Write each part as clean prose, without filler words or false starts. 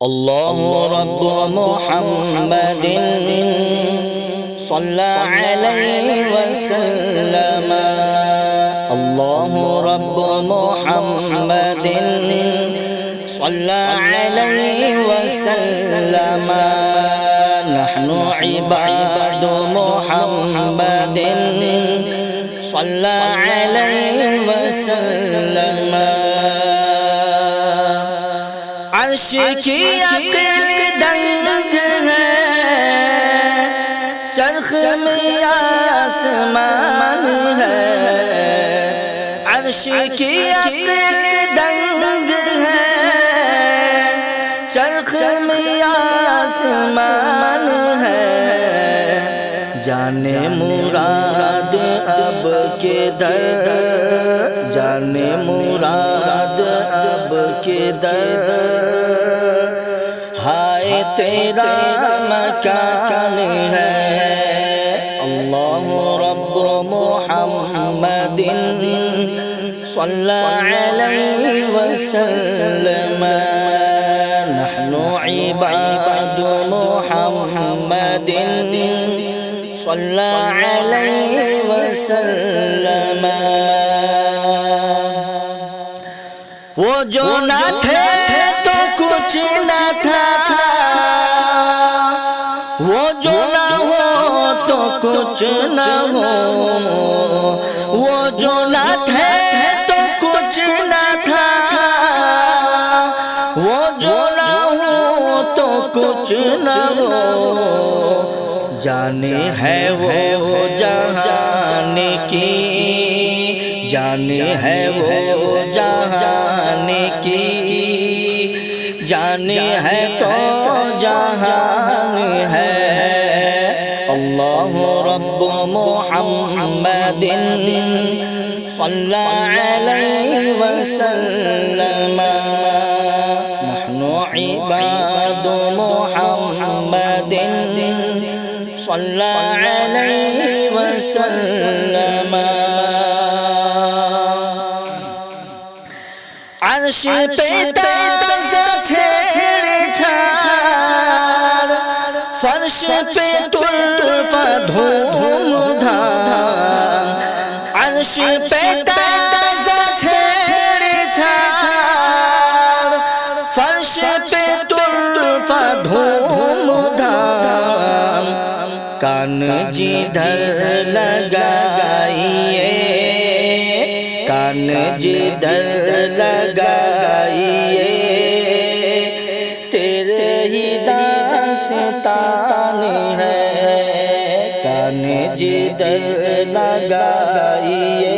اللہ رب محمد صلی علیہ وسلم اللہ رب محمد صلی علیہ وسلم نحن عباد محمد صلی علیہ وسلم عرش کی عقل دنگ ہے چرخ میں آسمان ہے عرش کی عقل دنگ ہے چرخ میں آسمان ہے جانے مراد اب کے در جانے مراد اب کے در ہائے تیرا مکان ہے اللہ رب محمد صلی علیہ وسلم نحن عباد محمد صلی علیہ وسلم وہ جو نہ تھے تو کچھ نہ تھا وہ جو نہ ہو تو کچھ نہ ہو وہ جو نہ تھے تو کچھ نہ تھا وہ جو نہ ہو تو کچھ نہ ہو جانے ہے وہ جہان کی جانے ہے وہ جہان کی جانے ہے تو جہان ہے اللہ رب محمد صلی علیہ وسلم نحن عباد محمد صلی علیہ وسلم عرش پہ تازہ چھیڑ چھاڑ فرش پہ طرفہ دھوم دھام عرش پہ تازہ چھیڑ چھاڑ فرش پہ طرفہ دھوم دھام کان جدھر لگائیے کان جدھر لگائیے تیرے ہی داستان ہے کان جدھر لگائیے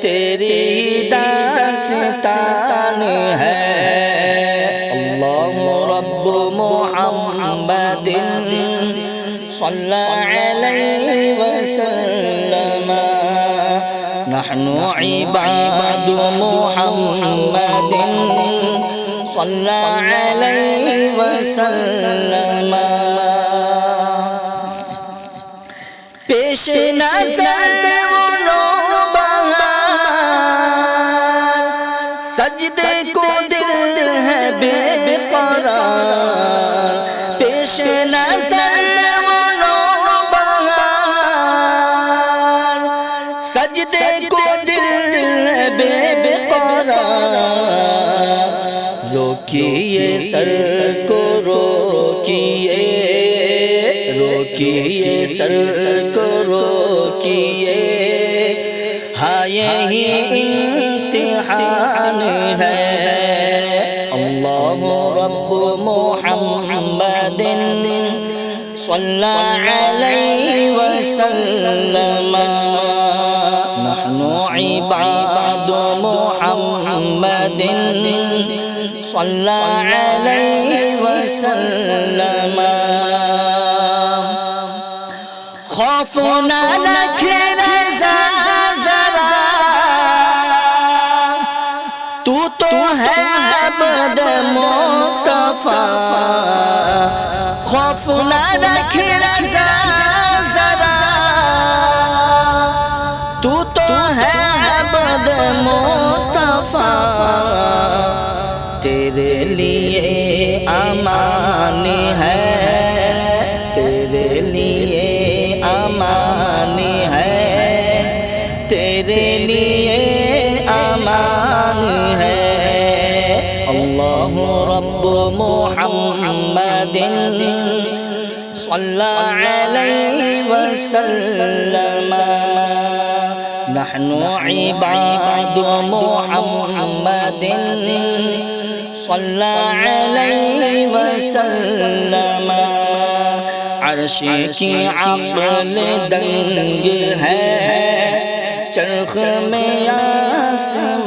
تیری ہی داستان ہے اللہ رب محمد صلی علیہ وسلم نحن عباد محمد صلی علیہ وسلم پیش نظر وہ نوبہار سجدے کو دل ہے بے قرار پیش نظر سجدے کو دل بے قرار روکیے سر کو روکیے روکیے سر کو روکیے ہاں یہی امتحان ہے اللہ رب محمد صلی علیہ وسلم نحن عباد محمد صلی علیہ وسلم خوف نہ رکھے رضا ذرا تو ہے عبد مصطفیٰ خوف نہ رکھے رضا ذرا تو ہے عبد مصطفیٰ تیرے لیے لیے امان ہے، تیرے لیے امان ہے، تیرے لیے امان ہے۔ اللہ رب محمد صلی علیہ وسلم، نحن عباد محمد صلی علیہ وسلم۔ عرش کی عقل دنگ ہے، چرخ میں آسمان